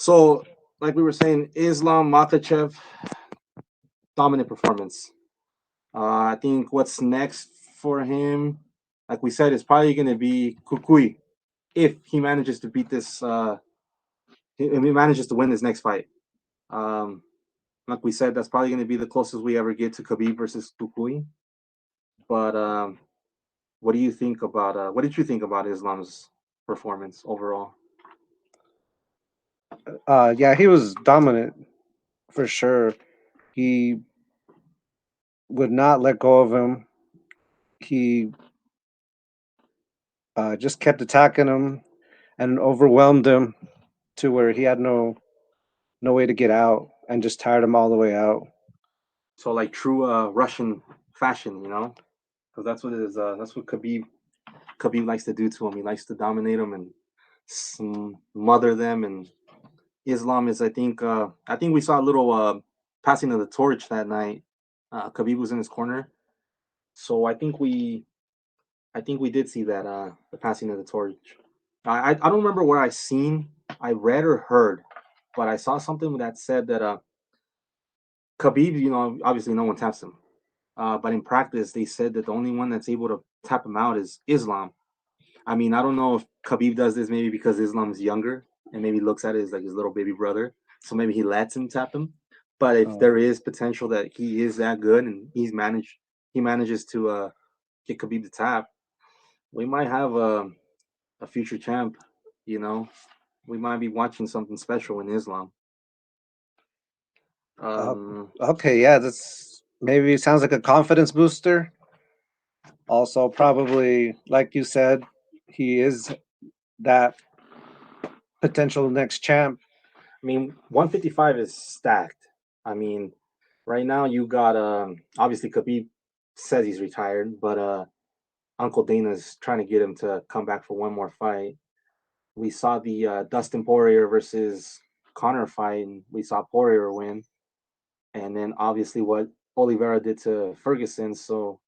So, like we were saying, Islam Makhachev, dominant performance. I think what's next for him, like we said, is probably going to be Kukui if he manages to beat this. If he manages to win this next fight. Um, like we said, that's probably going to be the closest we ever get to Khabib versus Kukui. But what do you think about? What did you think about Islam's performance overall? Yeah, he was dominant for sure. He would not let go of him. He just kept attacking him and overwhelmed him to where he had no way to get out and just tired him all the way out. So, like true Russian fashion, you know, because that's what it is. That's what Khabib likes to do to him. He likes to dominate them and smother them. And Islam is, I think we saw a little passing of the torch that night. Khabib was in his corner, so I think we did see that the passing of the torch. I don't remember where I read or heard, but I saw something that said that Khabib, you know, obviously no one taps him, but in practice they said that the only one that's able to tap him out is Islam. I mean, I don't know if Khabib does this maybe because Islam's younger and maybe looks at it as like his little baby brother, so maybe he lets him tap him. But if Oh, there is potential that he is that good and he manages to get Khabib to tap, we might have a future champ. You know, we might be watching something special in Islam. uh, Um, okay, yeah, that's maybe sounds like a confidence booster. Also, probably like you said, he is that potential next champ. I mean, 155 is stacked. I mean, right now you got obviously Khabib says he's retired, but Uncle Dana's trying to get him to come back for one more fight. We saw the Dustin Poirier versus Connor fight, and we saw Poirier win. And then obviously what Oliveira did to Ferguson. So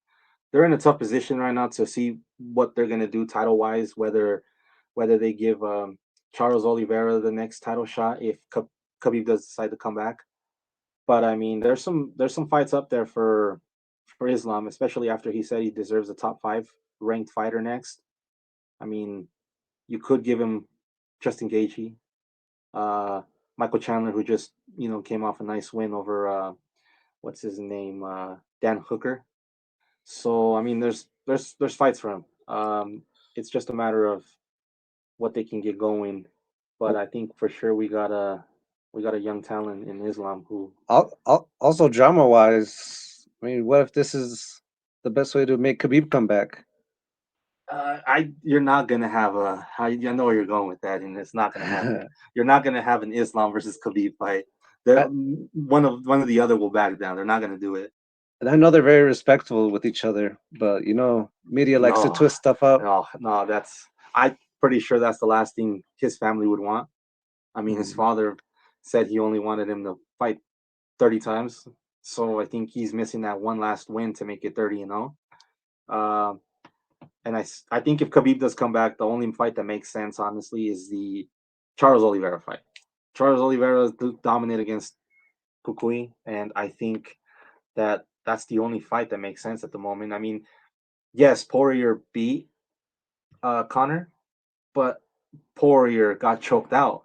they're in a tough position right now to see what they're gonna do title wise. Whether they give Charles Oliveira the next title shot if Khabib does decide to come back. But I mean, there's some fights up there for Islam, especially after he said he deserves a top five ranked fighter next. I mean, you could give him Justin Gaethje, uh, Michael Chandler, who just came off a nice win over what's his name, Dan Hooker. So I mean, there's fights for him. It's just a matter of what they can get going. But I think for sure we got a young talent in Islam who Also, drama wise, I mean, what if this is the best way to make Khabib come back? I you're not gonna have I know where you're going with that, and it's not gonna happen. You're not gonna have an Islam versus Khabib fight. I, One of the other will back down. They're not gonna do it. and I know they're very respectful with each other, but media likes to No, twist stuff up. no. That's I'm pretty sure that's the last thing his family would want. I mean, his Mm. father said he only wanted him to fight 30 times, so I think he's missing that one last win to make it 30-0. Um, and I think if Khabib does come back, the only fight that makes sense, honestly, is the Charles Oliveira fight. Charles Oliveira dominate against Kukui, and I think that that's the only fight that makes sense at the moment. I mean, yes, Poirier beat Connor, but Poirier got choked out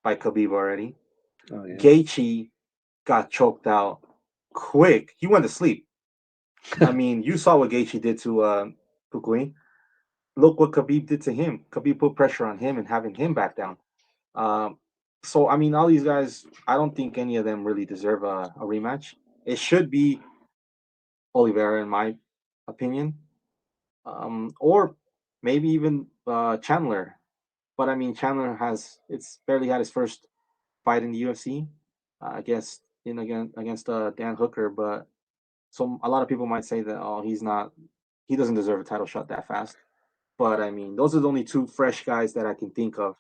by Khabib already. Oh yeah. Gaethje got choked out quick. He went to sleep. I mean, you saw what Gaethje did to Kukui. Look what Khabib did to him. Khabib put pressure on him and having him back down. Um, so I mean, all these guys, I don't think any of them really deserve a rematch. It should be Oliveira, in my opinion, or maybe even Chandler. But I mean, Chandler has it's barely had his first fight in the UFC. I guess in against Dan Hooker, but so a lot of people might say that he doesn't deserve a title shot that fast. But I mean, those are the only two fresh guys that I can think of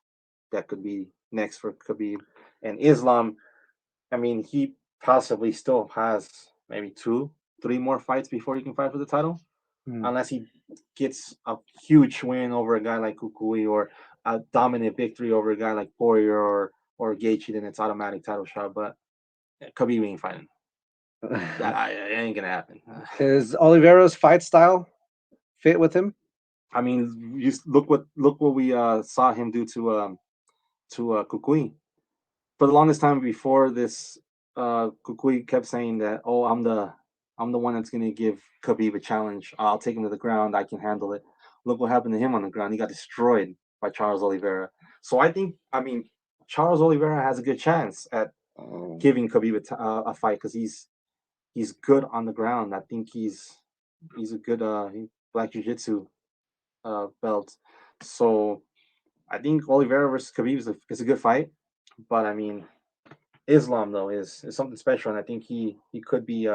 that could be next for Khabib. And Islam, I mean, he possibly still has maybe two, three more fights before he can fight for the title, Mm. unless he gets a huge win over a guy like Kukui or a dominant victory over a guy like Poirier or or Gaethje, then it's automatic title shot. But Khabib ain't fighting. That it ain't gonna happen. Is Oliveira's fight style fit with him? I mean, look what we saw him do to Kukui. For the longest time before this, Kukui kept saying that, "Oh, I'm the one that's gonna give Khabib a challenge. I'll take him to the ground. I can handle it." Look what happened to him on the ground. He got destroyed by Charles Oliveira. So I mean, Charles Oliveira has a good chance at Oh, giving Khabib a fight because he's good on the ground. I think he's a good black jiu-jitsu belt. So I think Oliveira versus Khabib is a good fight. But I mean, Islam though is something special, and I think he could be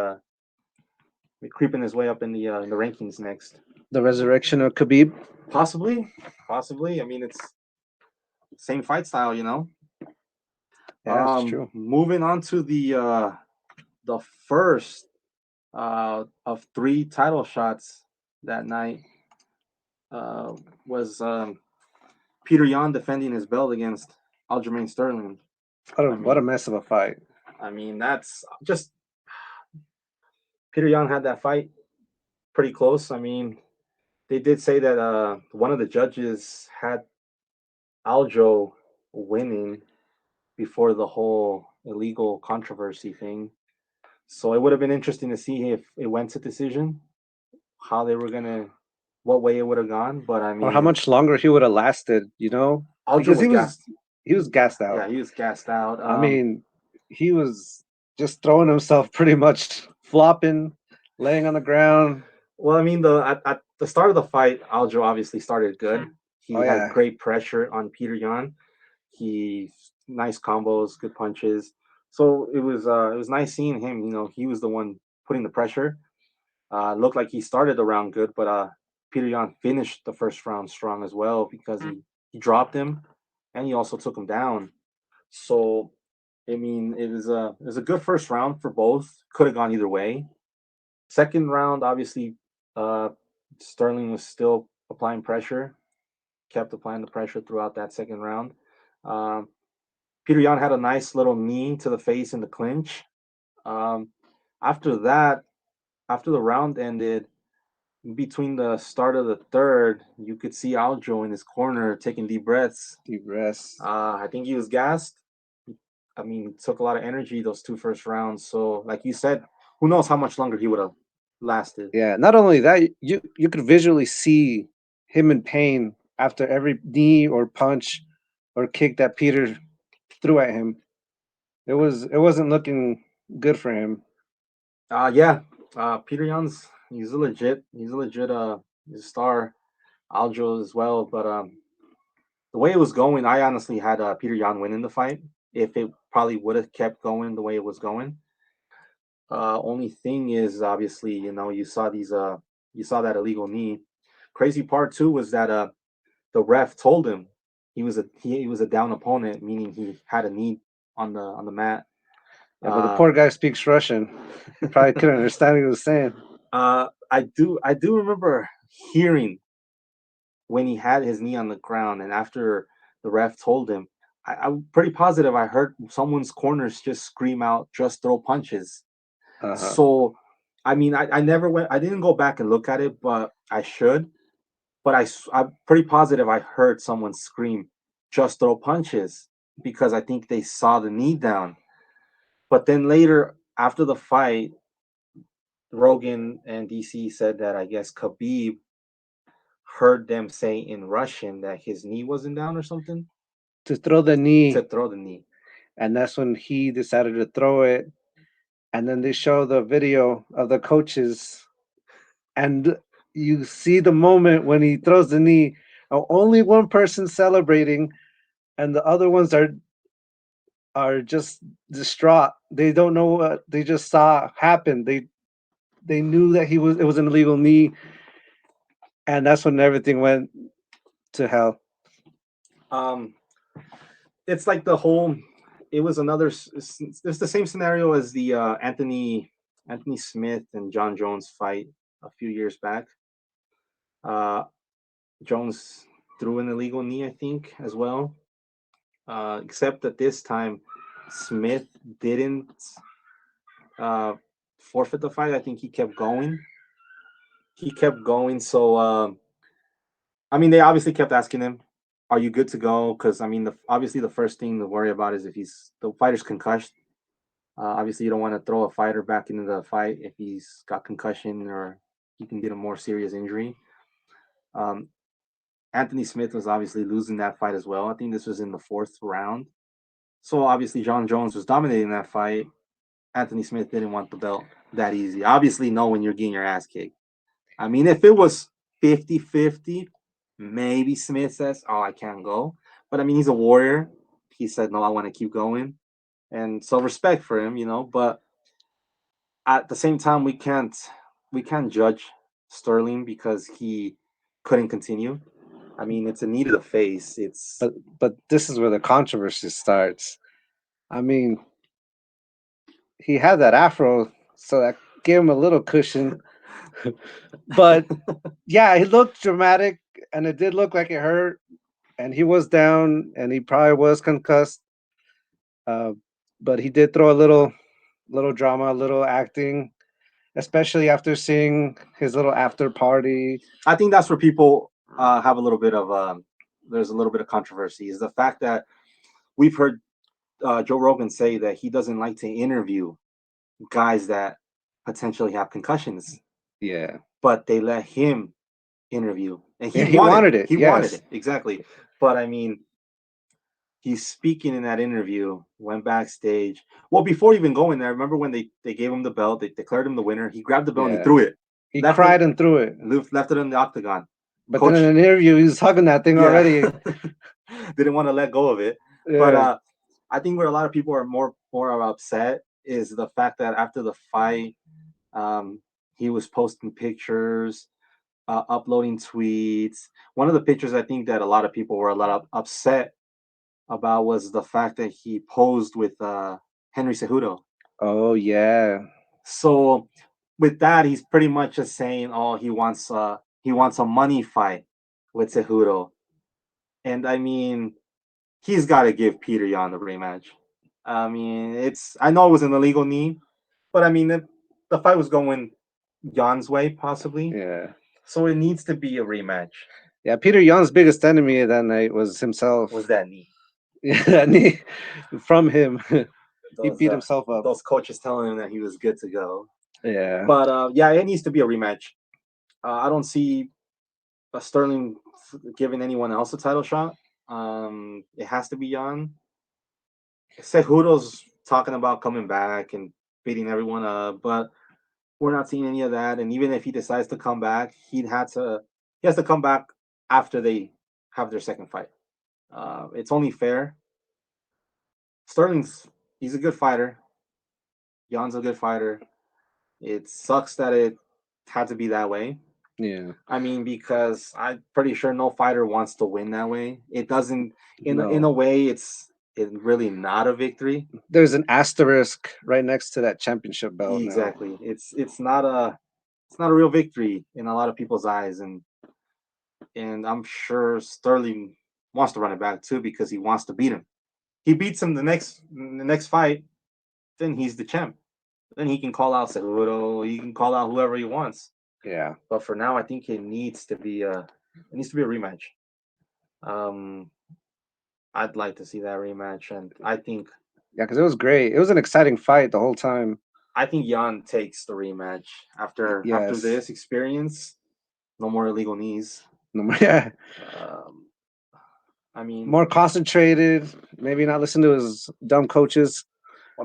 creeping his way up in the rankings next. the resurrection of Khabib. Possibly, possibly. I mean, it's same fight style, you know. Yeah, it's true. Moving on to the first of three title shots that night was Peter Yan defending his belt against Aljamain Sterling. I What a mean, mess of a fight. that's just Peter Yan had that fight pretty close. I mean, they did say that one of the judges had Aljo winning before the whole illegal controversy thing. So it would have been interesting to see if it went to decision, how they were gonna, what way it would have gone. But I Or how mean, much longer he would have lasted, Aljo because was gassed. he was gassed out. Yeah, he was gassed out. I mean, he was just throwing himself pretty much flopping, laying on the ground. Well, I mean, at the start of the fight, Aljo obviously started good. He Oh had yeah, great pressure on Peter Yan. He nice combos, good punches. So it was nice seeing him. You know, he was the one putting the pressure. Looked like he started the round good, but Peter Yan finished the first round strong as well because he dropped him and he also took him down. So I mean, it was a good first round for both. Could have gone either way. Second round, obviously, uh, Sterling was still applying pressure, kept applying the pressure throughout that second round. Um, Peter Yan had a nice little knee to the face in the clinch. Um, after that, after the round ended, between the start of the third, you could see Aljo in his corner taking deep breaths. deep rest. I think he was gassed. I mean, it took a lot of energy those two first rounds. So, like you said, who knows how much longer he would have lasted. Yeah, not only that, you could visually see him in pain after every knee or punch or kick that Peter threw at him. It wasn't looking good for him. Yeah. Peter Young's he's a legit he's a star. Aljo as well, but the way it was going, I honestly had Peter Yan winning the fight if it probably would have kept going the way it was going. Only thing is, obviously, you know, you saw that illegal knee. Crazy part too was that the ref told him he was a down opponent, meaning he had a knee on the mat. Yeah, but the Uh, poor guy speaks Russian. He probably couldn't understand what he was saying. I do remember hearing when he had his knee on the ground, and after the ref told him, I'm pretty positive I heard someone's corners just scream out, "Just throw punches." Uh huh. So, I mean, I never went, I didn't go back and look at it, but I should. But I'm pretty positive I heard someone scream, "Just throw punches," because I think they saw the knee down. But then later, after the fight, Rogan and DC said that I guess Khabib heard them say in Russian that his knee wasn't down or something To throw the to knee, throw the knee. and that's when he decided to throw it. And then they show the video of the coaches, and you see the moment when he throws the knee. Only one person celebrating, and the other ones are just distraught. They don't know what they just saw happen. They knew that it was an illegal knee, and that's when everything went to hell. Um, it's like the whole. It was another. It's the same scenario as the Anthony Smith and John Jones fight a few years back. Uh, Jones threw an illegal knee, I think, as well. except that this time Smith didn't uh, forfeit the fight. I think he kept going. He kept going. So I mean, they obviously kept asking him, "Are you good to go?" Because I mean, obviously the first thing to worry about is if he's the fighter's concussed. Obviously, you don't want to throw a fighter back into the fight if he's got concussion or he can get a more serious injury. Um, Anthony Smith was obviously losing that fight as well. I think this was in the fourth round. So obviously, John Jones was dominating that fight. Anthony Smith didn't want the belt that easy. Obviously, know when you're getting your ass kicked. I mean, if it was 50-50, maybe Smith says, "Oh, I can't go." But I mean, he's a warrior. He said, "No, I want to keep going." And so respect for him, but at the same time we can't judge Sterling because he couldn't continue. I mean, it's a knee to the face. It's But this is where the controversy starts. I mean, he had that afro, so that gave him a little cushion. But yeah, he looked dramatic, and it did look like it hurt. And he was down, and he probably was concussed. Uh, but he did throw a little drama, a little acting, especially after seeing his little after party. I think that's where people have a little bit of there's a little bit of controversy is the fact that we've heard Joe Rogan say that he doesn't like to interview guys that potentially have concussions, Yeah, but they let him interview, and he yeah, he wanted wanted it. he wanted Yes, it exactly. But I mean, he's speaking in that interview, went backstage. Well, before even going there, remember when they gave him the belt, they declared him the winner. He grabbed the belt and he yeah. threw it, He left it, cried and threw it. left it in the octagon. But then in Coach, an interview, he was hugging that thing yeah, already. didn't want to let go of it. But Yeah, I think where a lot of people are more upset is the fact that after the fight, um, he was posting pictures, uploading tweets. One of the pictures I think that a lot of people were a lot of upset about was the fact that he posed with Henry Cejudo. oh yeah, So with that, he's pretty much just saying, "Oh, he wants a money fight with Cejudo," and I mean, he's got to give Peter Yan the rematch. I mean, I know it was an illegal knee, but I mean, the fight was going Yan's way possibly, yeah, so it needs to be a rematch. yeah. Peter Young's biggest enemy that night was Was himself. that knee? Yeah, and from him, he Those beat himself up. those coaches telling him that he was good to go. Yeah, But yeah, it needs to be a rematch. I don't see Sterling giving anyone else a title shot. It has to be Yan. Cejudo's talking about coming back and beating everyone up, but we're not seeing any of that. And even if he decides to come back, he has to come back after they have their second fight. It's only fair. Sterling's he's a good fighter. Jan's a good fighter. It sucks that it had to be that way. yeah. I mean, because I'm pretty sure no fighter wants to win that way. It doesn't. In a No, way, it's really not a victory. there's an asterisk right next to that championship belt now. Exactly. It's not a real victory in a lot of people's eyes, and I'm sure Sterling wants to run it back too because he wants to beat him. He beats him the next fight, then he's the champ. Then he can call out Cejudo. He can call out whoever he wants. Yeah, But for now, I think it needs to be a rematch. Um, I'd like to see that rematch, and yeah, because it was great. It was an exciting fight the whole time. I think Jan takes the rematch after Yes, this experience. No more illegal knees. no more, yeah, Um, I mean, more concentrated. Maybe not listen to his dumb coaches.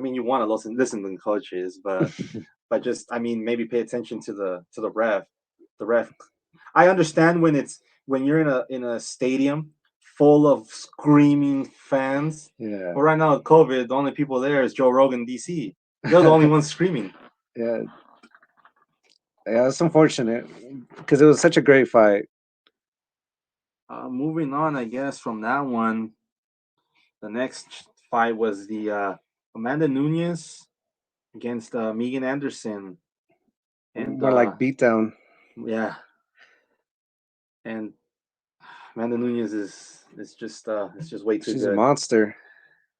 you want to listen to the coaches, but just I mean maybe pay attention to the ref. The ref. I understand when you're in a stadium full of screaming fans. Yeah, But right now with COVID, the only people there is Joe Rogan, DC. They're the only ones screaming. yeah, yeah. It's unfortunate because it was such a great fight. Moving on, I guess from that one, the next fight was the Amanda Nunez against Megan Anderson, and More like beatdown. yeah, and Amanda Nunez is just it's just way too She's a good. monster.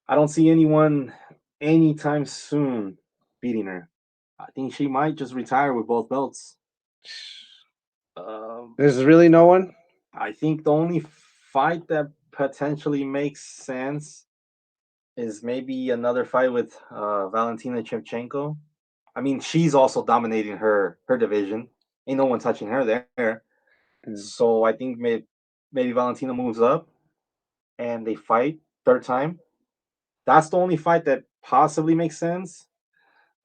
I don't see anyone anytime soon beating her. I think she might just retire with both belts. Um, There's really no one. I think the only fight that potentially makes sense is maybe another fight with Valentina Shevchenko. I mean, she's also dominating her division. Ain't no one touching her there. Yeah. So I think maybe Valentina moves up and they fight third time. That's the only fight that possibly makes sense.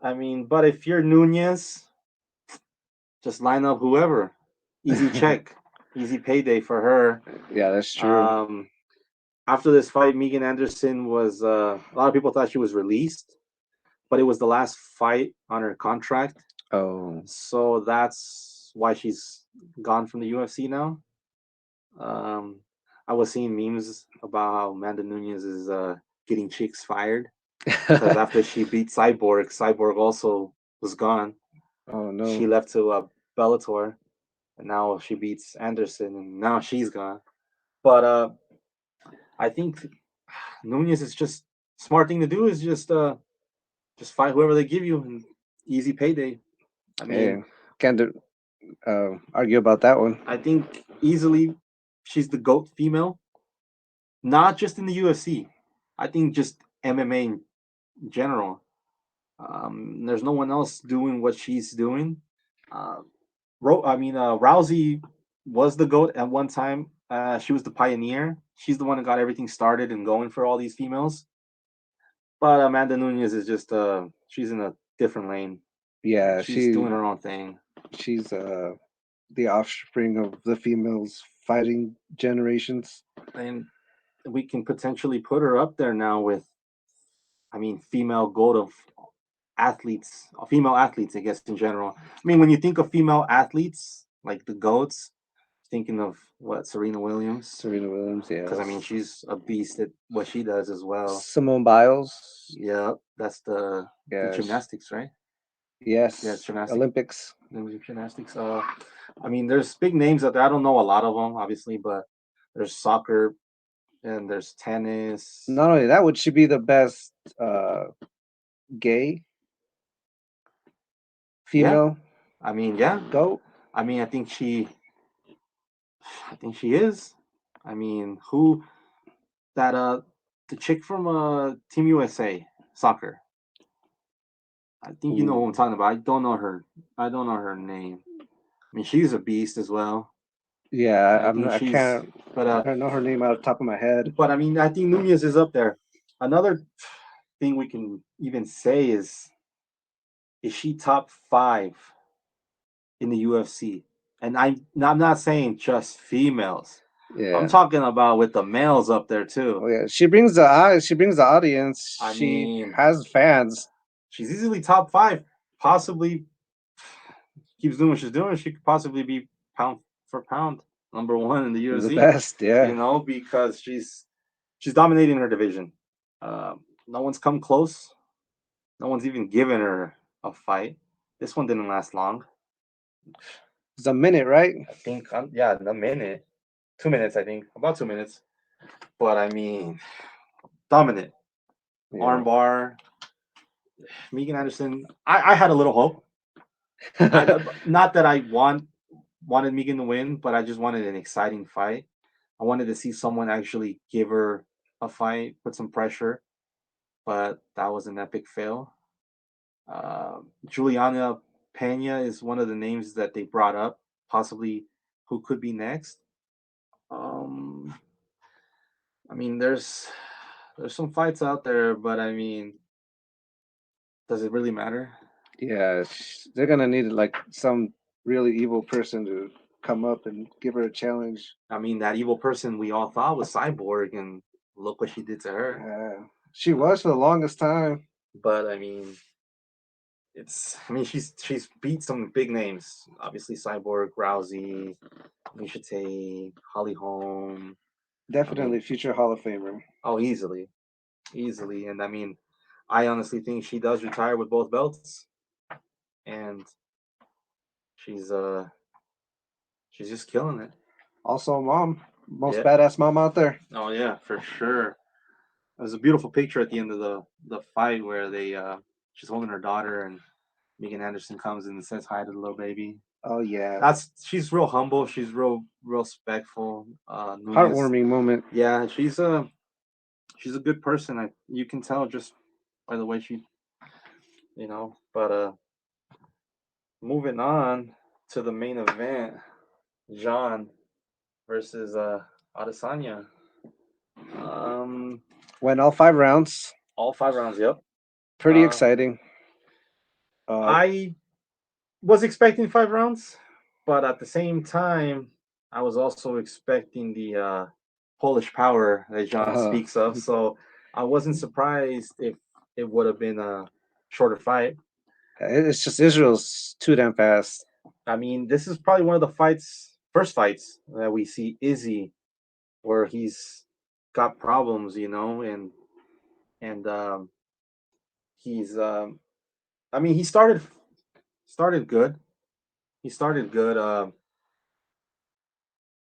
I mean, but if you're Nunez, just line up whoever. Easy check, easy payday for her. Yeah, that's true. Um, After this fight, Megan Anderson was a lot of people thought she was released, but it was the last fight on her contract, Oh, so that's why she's gone from the UFC now. Um, I was seeing memes about how Amanda Nunez is getting chicks fired because after she beat Cyborg, Cyborg also was gone. oh She no. left to Bellator, and now she beats Anderson, and now she's gone. But I think Nunez is just smart thing to do is just fight whoever they give you and easy payday. I mean, Hey, can't argue about that one. I think easily she's the GOAT female, not just in the UFC. I think just MMA in general. There's no one else doing what she's doing. Uh, Rousey was the GOAT at one time. She was the pioneer. She's the one that got everything started and going for all these females. But Amanda Nunez is just she's in a different lane. Yeah, She's doing her own thing. she's the offspring of the females fighting generations. And we can potentially put her up there now with, I mean, female goat of athletes, female athletes, I guess in general. I mean, when you think of female athletes, like the goats, thinking of what Serena Williams, Serena Williams, because I yes. mean she's a beast at what she does as well. Simone Biles, Yeah, that's the yes, gymnastics, right? Yeah, it's yes. gymnastics. Olympics. Gymnastics. I mean, there's big names out there. I don't know a lot of them, obviously, but there's soccer and there's tennis. Not only that, would she be the best gay Yeah, female I mean, yeah. goat? I mean, I think she is. I mean, who that the chick from Team USA soccer. I think you know who I'm Ooh. talking about. I don't know her. I don't know her name. I mean, she's a beast as well. Yeah, I think I she's, can't. but I don't know her name out of the top of my head. I mean, I think Nunez is up there. Another thing we can even say is she top five in the UFC? And I'm not saying just females. I'm Yeah. talking about with the males up there Oh too. yeah. She brings the eyes. She brings the audience. I She mean, has fans. she's easily top five. Possibly keeps doing what she's doing. She could possibly be pound for pound #1 in the The UFC. best. Yeah. Because she's dominating her division. No one's come close. No one's even given her a fight. This one didn't last long. It's a minute, right? I think, yeah, a minute, 2 minutes. I think about 2 minutes. But I mean, dominant Yeah. armbar. Megan Anderson. I had a little hope. Not that I wanted Megan to win, but I just wanted an exciting fight. I wanted to see someone actually give her a fight, put some pressure, but that was an epic fail. Juliana Pena is one of the names that they brought up, possibly who could be next. Um, I mean, there's some fights out there, but I mean, does it really matter? Yeah. They're gonna need like some really evil person to come up and give her a challenge. I mean, that evil person we all thought was Cyborg, and look what she did to her. She was for the longest time. But I mean, I mean, she's beat some big names. Obviously, Cyborg, Rousey, Misha Tate, Holly Holm. I Definitely mean, future Hall of Famer. oh, easily. And I mean, I honestly think she does retire with both belts, and she's uh she's just killing it. Also a mom. most Yeah. badass mom out there. Oh yeah, for sure. There's a beautiful picture at the end of the fight where they she's holding her daughter and Megan Anderson comes in and says hi to the little baby. Oh yeah, That's she's real humble. She's real respectful. Nunez, heartwarming moment. yeah, she's a good person. You can tell just by the way she, you know. But moving on to the main event, John versus Adesanya. Um, Went all 5 rounds. all 5 rounds. Yep. Pretty Uh, exciting. Uh, I was expecting 5 rounds, but at the same time, I was also expecting the Polish power that John uh, speaks of. So I wasn't surprised if it would have been a shorter fight. it's just Israel's too damn fast. I mean, this is probably one of the first fights that we see Izzy, where he's got problems, and he's, I mean, he started good. He started good.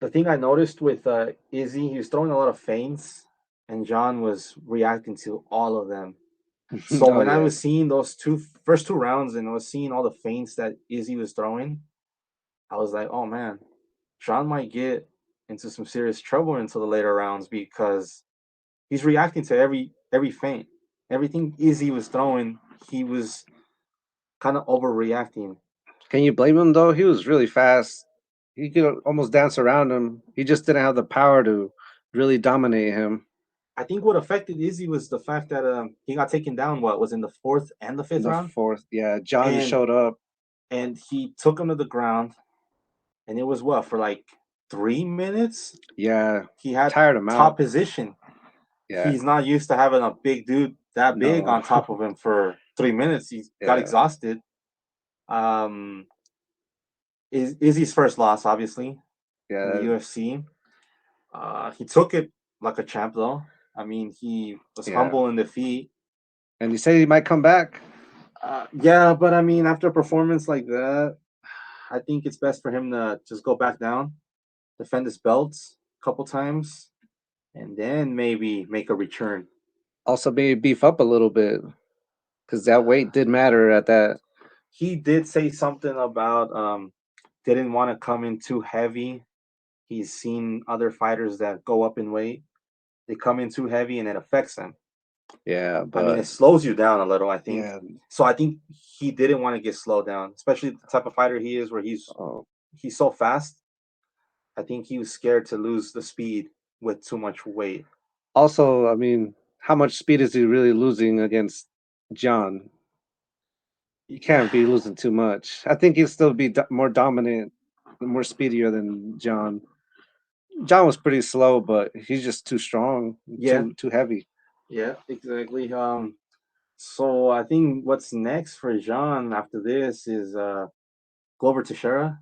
The thing I noticed with Izzy, he was throwing a lot of feints, and John was reacting to all of them. So Oh when I yeah, was seeing those first 2 rounds, and I was seeing all the feints that Izzy was throwing, I was like, oh man, John might get into some serious trouble into the later rounds because he's reacting to every feint, everything Izzy was throwing. He was kind of overreacting. can you blame him though? He was really fast. He could almost dance around him. He just didn't have the power to really dominate him I think what affected Izzy was the fact that he got taken down. What was in the fourth and the in fifth the round, fourth. Yeah, John and showed up. and he took him to the ground, and it was what for like 3 minutes. Yeah, He had tired him top out. position. Yeah, He's not used to having a big dude that big no, on top of him for 3 minutes. He got yeah, exhausted. Um, is Izzy's first loss, obviously, in the yeah, UFC. He took it like a champ, though. I mean, he was yeah. humble in defeat. And he said he might come back. Yeah, but I mean, after a performance like that, I think it's best for him to just go back down, defend his belts a couple times, and then maybe make a return. Also, maybe beef up a little bit because that weight did matter at that. He did say something about didn't want to come in too heavy. He's seen other fighters that go up in weight. They come in too heavy and it affects them. Yeah, I mean, but it slows you down a little, I think. yeah, So I think he didn't want to get slowed down, especially the type of fighter he is, where oh, he's so fast. I think he was scared to lose the speed with too much weight. also, I mean, how much speed is he really losing against John? He can't be losing too much. I think he'll still be more dominant, more speedier than John. John was pretty slow, but he's just too strong, Yeah, too heavy. yeah, exactly. So I think what's next for John after this is Glover Teixeira,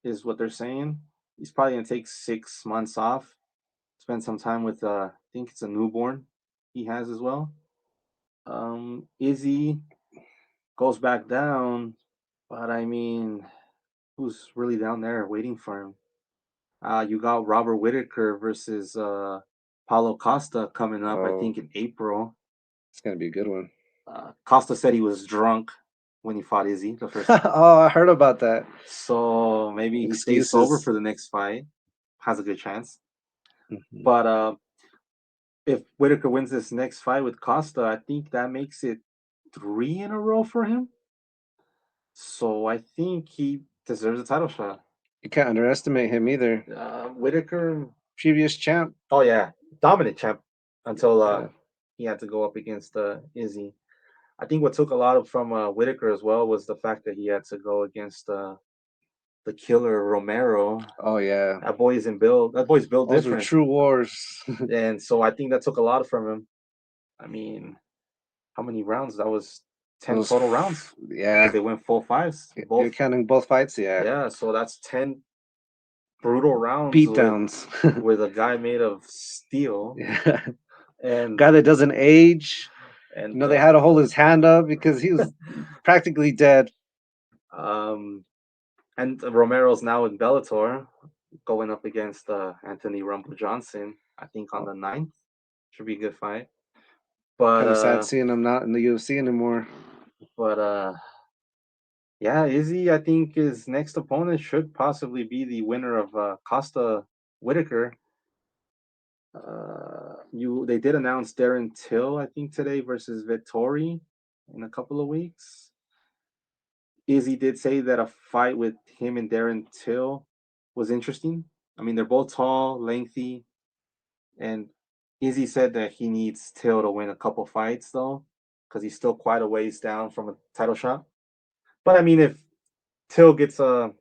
is what they're saying. He's probably gonna take 6 months off, spend some time with I think it's a newborn he has as well. Izzy goes back down, but I mean, who's really down there waiting for him? You got Robert Whitaker versus Paulo Costa coming up, I Oh, think in April. it's gonna be a good one. Costa said he was drunk when he fought Izzy the first time, Oh, I heard about that. so maybe he stays sober Excuses. for the next fight. Has a good chance. Mhm. But if Whitaker wins this next fight with Costa, I think that makes it 3 in a row for him. So I think he deserves a title shot. You can't underestimate him either. Whitaker, Previous champ. oh yeah, dominant champ until Yeah. he had to go up against Izzy. I think what took a lot of from Whitaker as well was the fact that he had to go against the killer Romero. Oh yeah. That boy's built Those were different, true wars. and so I think that took a lot from him. I mean, how many rounds? That was 10 Those, total rounds because yeah. they went full fives You're both. counting both fights, yeah. Yeah, so that's 10 brutal rounds Beat downs. with a guy made of steel, Yeah. and Guy that doesn't age. and They had to hold his hand up because he was practically dead. um and Romero's now in Bellator. going up against Anthony Rumble Johnson. I think on Oh, the 9th. Should be a good fight. But kind of sad seeing him not in the UFC anymore. but yeah, Izzy, I think his next opponent should possibly be the winner of Costa Whitaker. You they did announce Darren Till, I think today versus Vettori in a couple of weeks. Izzy did say that a fight with him and Darren Till was interesting. I mean, they're both tall, lengthy, and Izzy said that he needs Till to win a couple fights though, because he's still quite a ways down from a title shot. But I mean, if Till gets a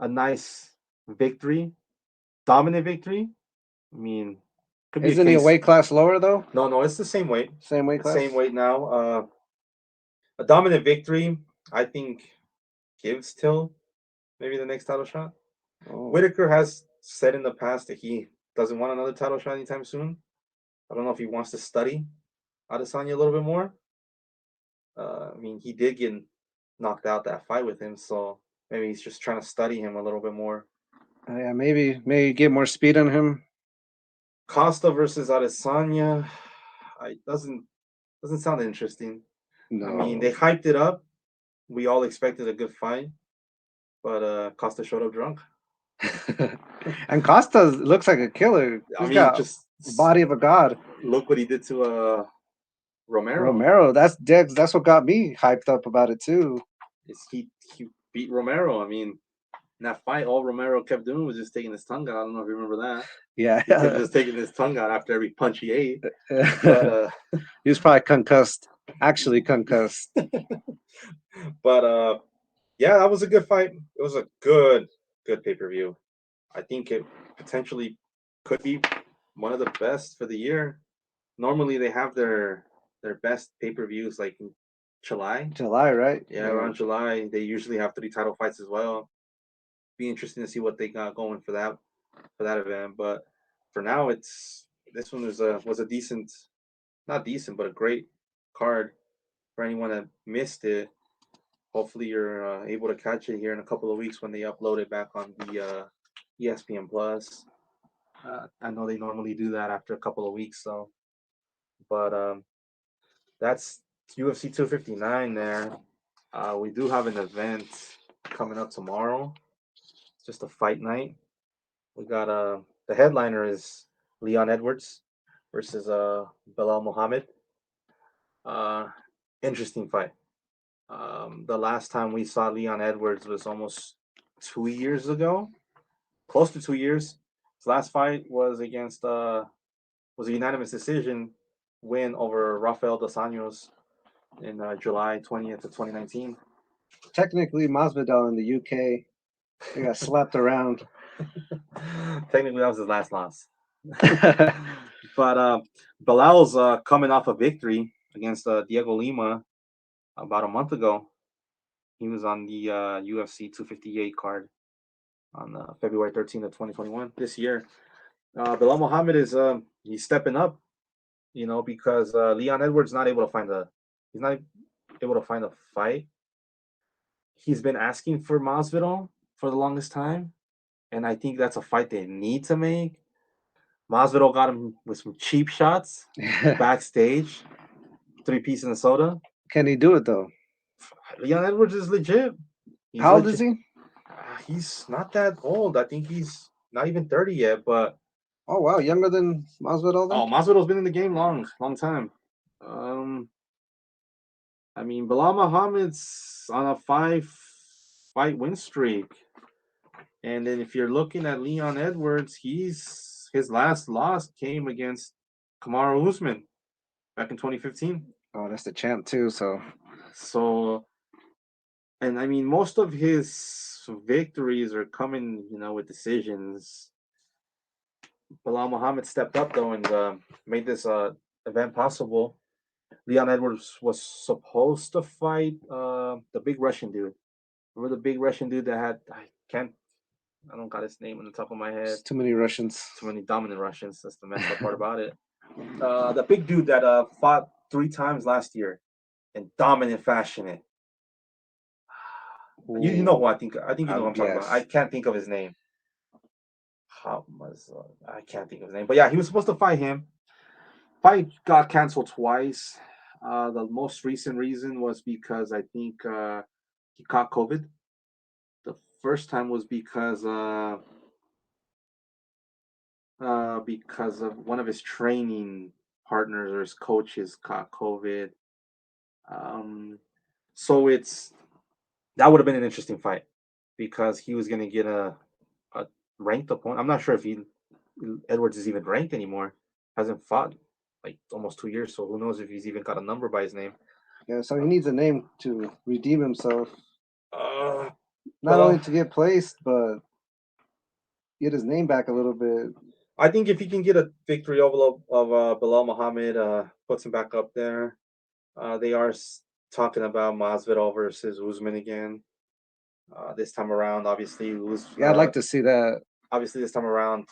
nice victory, dominant victory, I mean, could be a Isn't he a case. weight class lower though? No, no, it's the same weight. Same weight The same class. weight now. A dominant victory, I think, gives Till maybe the next title shot. Oh, Whitaker has said in the past that he doesn't want another title shot anytime soon. I don't know if he wants to study Adesanya a little bit more. I mean, he did get knocked out that fight with him, so maybe he's just trying to study him a little bit more. yeah, maybe get more speed on him. Costa versus Adesanya, I doesn't sound interesting. I mean, No. they hyped it up. We all expected a good fight, but Costa showed up drunk. And Costa looks like a killer. I He's mean, got just the body of a god. look what he did to Romero. Romero, that's what got me hyped up about it too. Is he beat Romero? I mean, in that fight, all Romero kept doing was just taking his tongue out. I don't know if you remember that. He kept Yeah. just taking his tongue out after every punch he ate. But He was probably concussed. Actually concussed. but yeah, that was a good fight. It was a good pay per view. I think it potentially could be one of the best for the year. Normally they have their best pay per views like in July. July, right? Yeah, Yeah. around July they usually have 3 title fights as well. Be interesting to see what they got going for that event. But for now, it's this one was a decent, not decent, but a great card for anyone that missed it. Hopefully, you're able to catch it here in a couple of weeks when they upload it back on the ESPN Plus. I know they normally do that after a couple of weeks, so but that's UFC 259 there. We do have an event coming up tomorrow. It's just a fight night. We got the headliner is Leon Edwards versus Bilal Muhammad. Uh, Interesting fight. The last time we saw Leon Edwards was almost 2 years ago, close to 2 years. His last fight was against was a unanimous decision win over Rafael dos Anjos in July 20th of 2019. Technically Masvidal in the UK. They got slapped around. Technically, that was his last loss. But Bilal's coming off a victory against Diego Lima about a month ago. He was on the UFC 258 card on February 13th of 2021 this year. Bilal Muhammad is he's stepping up, you know, because Leon Edwards not able to find a he's not able to find a fight. He's been asking for Masvidal for the longest time, and I think that's a fight they need to make. Masvidal got him with some cheap shots backstage, 3 pieces and a soda. Can he do it though? Leon Edwards is legit. He's How old is legit. he? He's not that old. I think he's not even 30 yet. But Oh wow, younger than Masvidal then? oh, Masvidal's been in the game long time. Um, I mean, Bilal Muhammad's on a 5 fight win streak, and then if you're looking at Leon Edwards, he's his last loss came against Kamaru Usman back in 2015. Oh, that's the champ too, so So, and I mean, most of his victories are coming, you know, with decisions. Bilal Muhammad stepped up though and made this event possible. Leon Edwards was supposed to fight the big Russian dude. Remember the big Russian dude that had I don't got his name on the top of my head. it's too many Russians. Too many dominant Russians. That's the messed up part about it. The big dude that fought 3 times last year in dominant fashion. You know who I think you know who I'm talking about. I Yes. can't think of his name. I can't think of his name, but yeah, he was supposed to fight him. Fight got canceled twice. The most recent reason was because I think he caught COVID. The first time was because of one of his training partners or his coaches caught COVID. Um, so it's that would have been an interesting fight because he was going to get a ranked opponent. I'm not sure if he Edwards is even ranked anymore. Hasn't fought like almost 2 years, so who knows if he's even got a number by his name. Yeah, so he needs a name to redeem himself, Uh, not only well, to get placed, but get his name back a little bit. I think if he can get a victory of Bilal Muhammad, puts him back up there. They are talking about Masvidal versus Usman again. This time around, Yeah, I'd like to see that obviously this time around,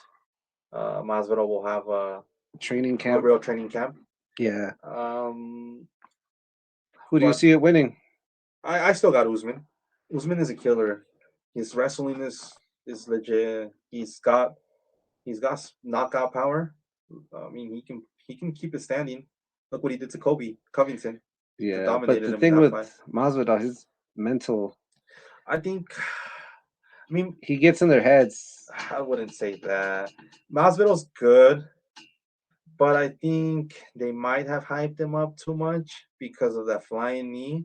Masvidal will have training a camp. real training camp. Yeah. Um, Who do you but see it winning? I still got Usman. Usman is a killer. His wrestling is legit. He's got knockout power. I mean, he can keep it standing. Look what he did to Kobe Covington. Yeah, but Dominated the him in thing that with fight. Masvidal, his mental, I think. I mean, he gets in their heads. I wouldn't say that. Masvidal's good, but I think they might have hyped him up too much because of that flying knee.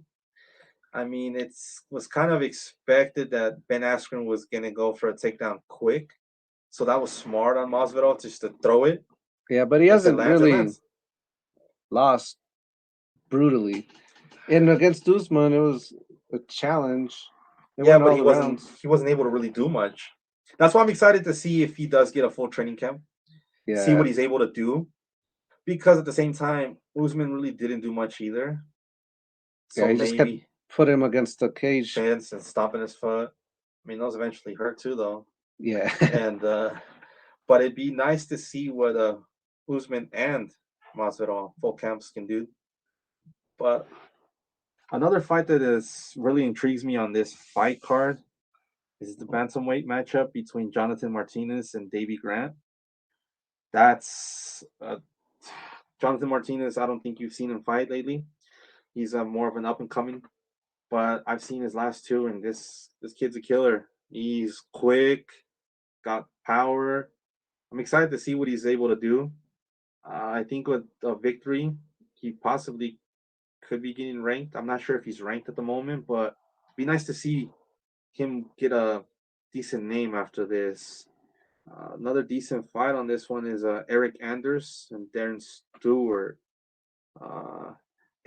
I mean, it's was kind of expected that Ben Askren was gonna go for a takedown quick, so that was smart on Masvidal just to throw it. Yeah, but he If it hasn't lands, it really lands. lost brutally. And against Usman, it was a challenge. They Yeah, went but all he the wasn't rounds. he wasn't able to really do much. That's why I'm excited to see if he does get a full training camp, see what Yeah, he's able to do. Because at the same time, Usman really didn't do much either. yeah, So he just kept maybe putting him against the cage. fence and stomping his foot. I mean, those eventually hurt too, though. Yeah. And but it'd be nice to see what Usman and Masvidal full camps can do. But another fight that is really intrigues me on this fight card is the bantamweight matchup between Jonathan Martinez and Davy Grant. That's Jonathan Martinez. I don't think you've seen him fight lately. He's more of an up and coming, but I've seen his last two, and this kid's a killer. He's quick, got power. I'm excited to see what he's able to do. I think with a victory, he possibly could be getting ranked. I'm not sure if he's ranked at the moment, but it'd be nice to see him get a decent name after this. Another decent fight on this one is Eric Anders and Darren Stewart. Uh,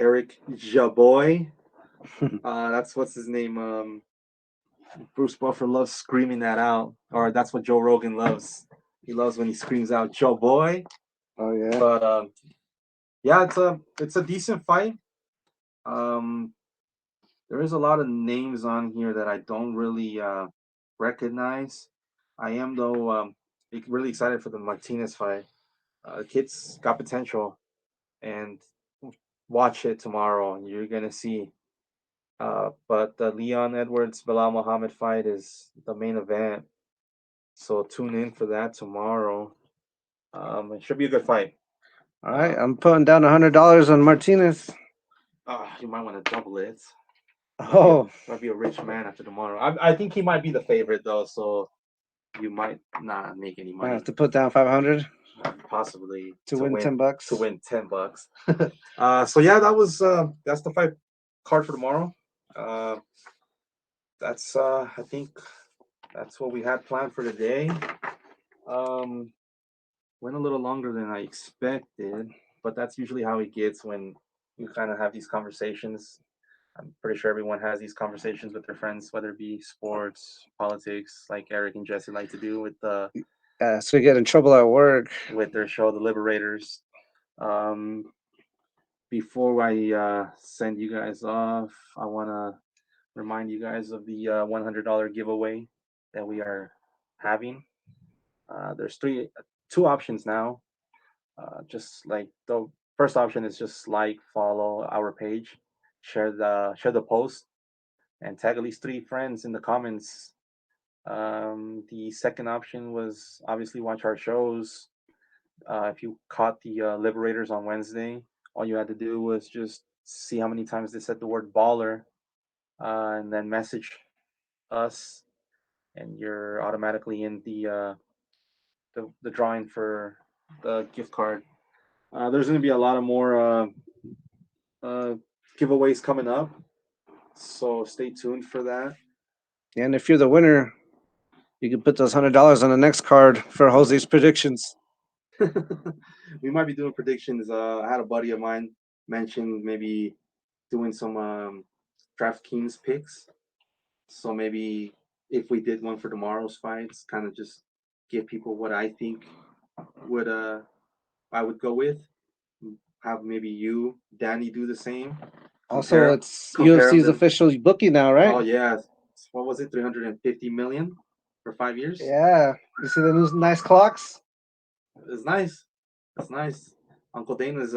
Eric Jaboy. That's what's his name. Bruce Buffer loves screaming that out, or that's what Joe Rogan loves. He loves when he screams out "Joe Boy." Oh yeah. But yeah, it's a decent fight. Um, there is a lot of names on here that I don't really recognize. I am though really excited for the Martinez fight. The kid's got potential, and watch it tomorrow, and you're gonna see. But the Leon Edwards Bilal Muhammad fight is the main event, so tune in for that tomorrow. It should be a good fight. All right, I'm putting down $100 on Martinez. You might want to double it. Oh, Might be a rich man after tomorrow. I think he might be the favorite though, so you might not make any I money. have to put down 500 Possibly to win $10. to win $10. So yeah, that's the fight card for tomorrow. Uh, that's I think that's what we had planned for today. Um, went a little longer than I expected, but that's usually how it gets when you kind of have these conversations. I'm pretty sure everyone has these conversations with their friends, whether it be sports, politics, like Eric and Jesse like to do So we get in trouble at work. with their show, The Liberators. Um, Before I send you guys off, I want to remind you guys of the $100 giveaway that we are having. There's two options now. Just like the first option is just like, follow our page, share the post, and tag at least three friends in the comments The second option was obviously watch our shows. If you caught the Liberators on Wednesday, all you had to do was just see how many times they said the word baller, and then message us, and you're automatically in the drawing for the gift card. There's going to be a lot of more uh, giveaways coming up, so stay tuned for that. And if you're the winner, you can put those $100 on the next card for Jose's predictions. We might be doing predictions. I had a buddy of mine mention maybe doing some DraftKings picks. So maybe if we did one for tomorrow's fights, kind of just give people what I think would I would go with. Have maybe you, Danny, do the same. Also, Compare it's compare UFC's them. official bookie now, right? Oh yeah, what was it? 350 million for 5 years. Yeah. You see the new nice clocks? It's nice. It's nice. Uncle Dana's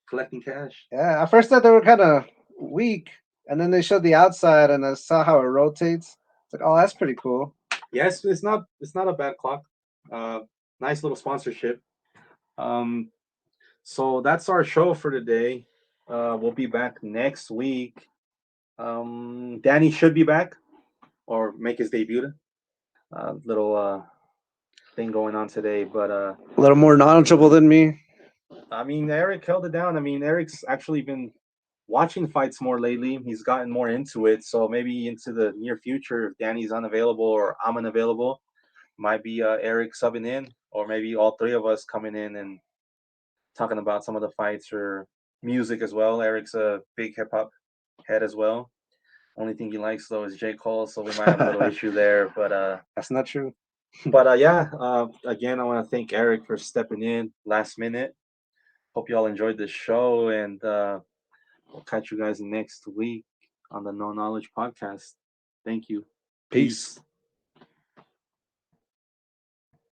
collecting cash. Yeah. At first, I thought they were kind of weak, and then they showed the outside, and I saw how it rotates. It's like, oh, that's pretty cool. Yes, it's not a bad clock. Uh, nice little sponsorship. Um, so that's our show for today. We'll be back next week. Danny should be back or make his debut. Little thing going on today, but A little more knowledgeable than me. I mean Eric held it down. I mean Eric's actually been watching fights more lately. He's gotten more into it, so maybe into the near future, if Danny's unavailable or I'm unavailable, might be Eric subbing in, or maybe all three of us coming in and talking about some of the fights or music as well. Eric's a big hip hop head as well. Only thing he likes though is J. Cole, so we might have a little issue there. That's not true. Yeah. Again, I want to thank Eric for stepping in last minute. Hope you all enjoyed the show, and we'll catch you guys next week on the No Knowledge Podcast. Thank you. Peace. Peace.